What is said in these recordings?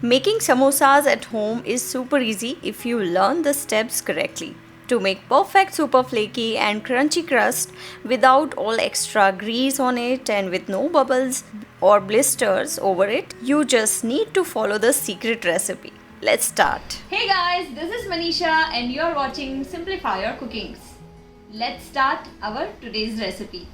Making samosas at home is super easy if you learn the steps correctly. To make perfect super flaky and crunchy crust without all extra grease on it and with no bubbles or blisters over it, you just need to follow the secret recipe. Let's start. Hey guys, this is Manisha and you are watching Simplify Your Cookings. Let's start our today's recipe.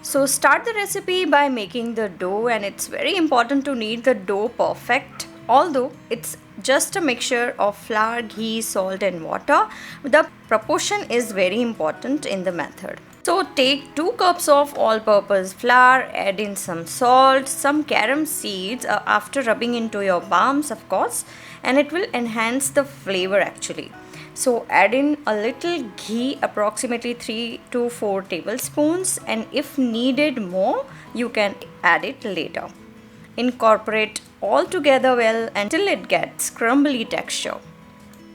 So start the recipe by making the dough, and it's very important to knead the dough perfect. Although it's just a mixture of flour, ghee, salt and water, the proportion is very important in the method. So take 2 cups of all-purpose flour, add in some salt, some carom seeds after rubbing into your palms of course, and it will enhance the flavor actually. So add in a little ghee, approximately 3 to 4 tablespoons, and if needed more, you can add it later. Incorporate all together well until it gets crumbly texture.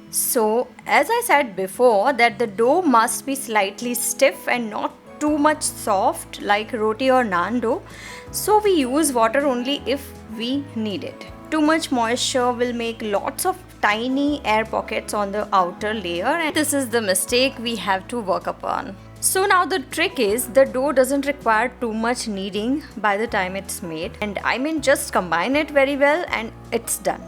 So as I said before that the dough must be slightly stiff and not too much soft like roti or naan dough. So we use water only if we need it. Too much moisture will make lots of tiny air pockets on the outer layer, and this is the mistake we have to work upon. So now the trick is the dough doesn't require too much kneading by the time it's made, and I mean just combine it very well and it's done.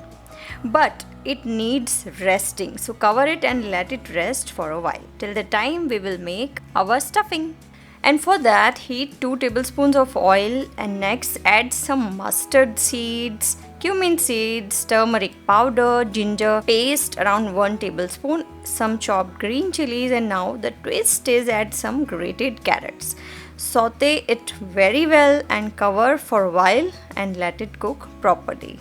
But it needs resting, so cover it and let it rest for a while till the time we will make our stuffing. And for that heat 2 tablespoons of oil, and next add some mustard seeds, cumin seeds, turmeric powder, ginger paste around 1 tablespoon, some chopped green chilies, and now the twist is add some grated carrots. Saute it very well and cover for a while and let it cook properly.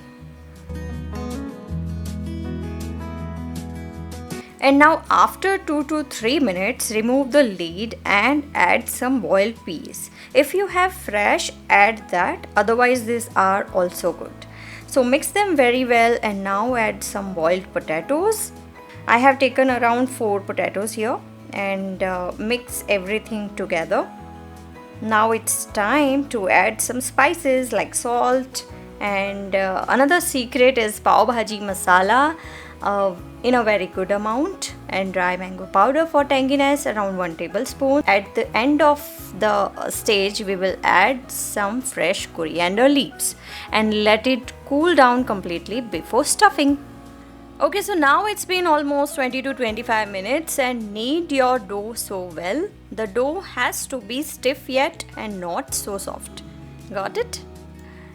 And now after 2 to 3 minutes, remove the lid and add some boiled peas. If you have fresh, add that, otherwise these are also good. So mix them very well and now add some boiled potatoes. I have taken around 4 potatoes here and mix everything together. Now it's time to add some spices like salt, and another secret is pav bhaji masala in a very good amount, and dry mango powder for tanginess around 1 tablespoon. At the end of the stage we will add some fresh coriander leaves and let it cool down completely before stuffing. Okay, so now it's been almost 20 to 25 minutes and knead your dough so well. The dough has to be stiff yet and not so soft. Got it?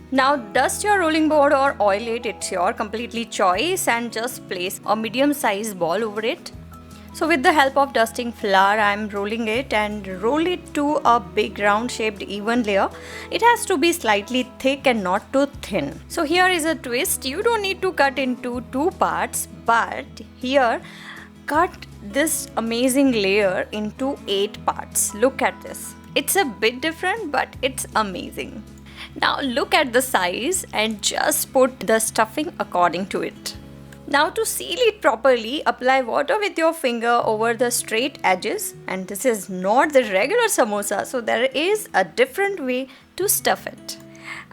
Now dust your rolling board or oil it, it's your completely choice, and just place a medium sized ball over it. So with the help of dusting flour, I am rolling it and roll it to a big round shaped even layer. It has to be slightly thick and not too thin. So here is a twist, you don't need to cut into 2 parts, but here cut this amazing layer into 8 parts. Look at this. It's a bit different but it's amazing. Now look at the size and just put the stuffing according to it. Now to seal it properly, apply water with your finger over the straight edges, and this is not the regular samosa, so there is a different way to stuff it.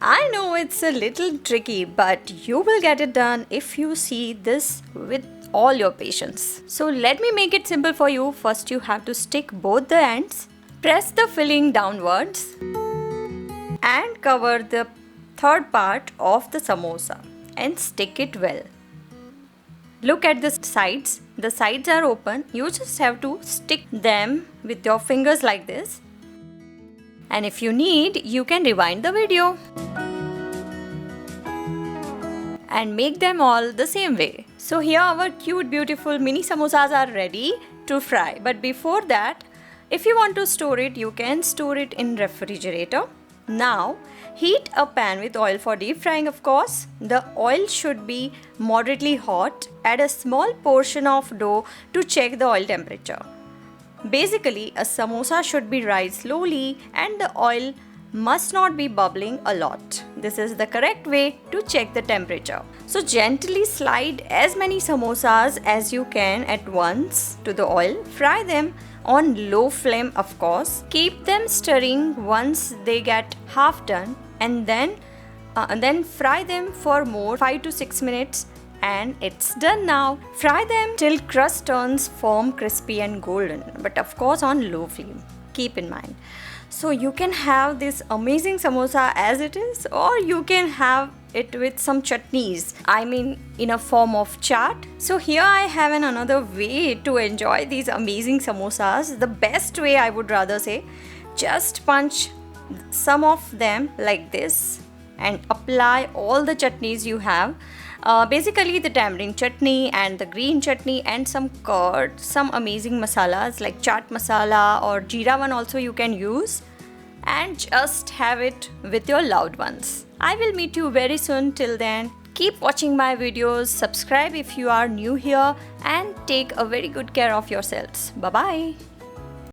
I know it's a little tricky, but you will get it done if you see this with all your patience. So let me make it simple for you. First you have to stick both the ends, press the filling downwards, and cover the third part of the samosa and stick it well. Look at the sides. The sides are open. You just have to stick them with your fingers like this. And if you need, you can rewind the video and make them all the same way. So here our cute beautiful mini samosas are ready to fry. But before that, if you want to store it, you can store it in refrigerator. Now heat a pan with oil for deep frying of course. The oil should be moderately hot. Add a small portion of dough to check the oil temperature. Basically a samosa should be rise slowly and the oil must not be bubbling a lot. This is the correct way to check the temperature. So gently slide as many samosas as you can at once to the oil. Fry them on low flame of course. Keep them stirring once they get half done, and then and then fry them for more 5 to 6 minutes. And it's done now. Fry them till crust turns firm, crispy and golden, but of course on low flame. Keep in mind. So you can have this amazing samosa as it is, or you can have it with some chutneys. I mean, in a form of chaat. So here I have another way to enjoy these amazing samosas. The best way, I would rather say, just punch some of them like this and apply all the chutneys you have. Basically the tamarind chutney and the green chutney and some curd, some amazing masalas like chaat masala or jeera one also you can use, and just have it with your loved ones. I will meet you very soon. Till then, keep watching my videos, subscribe if you are new here, and take a very good care of yourselves. Bye bye.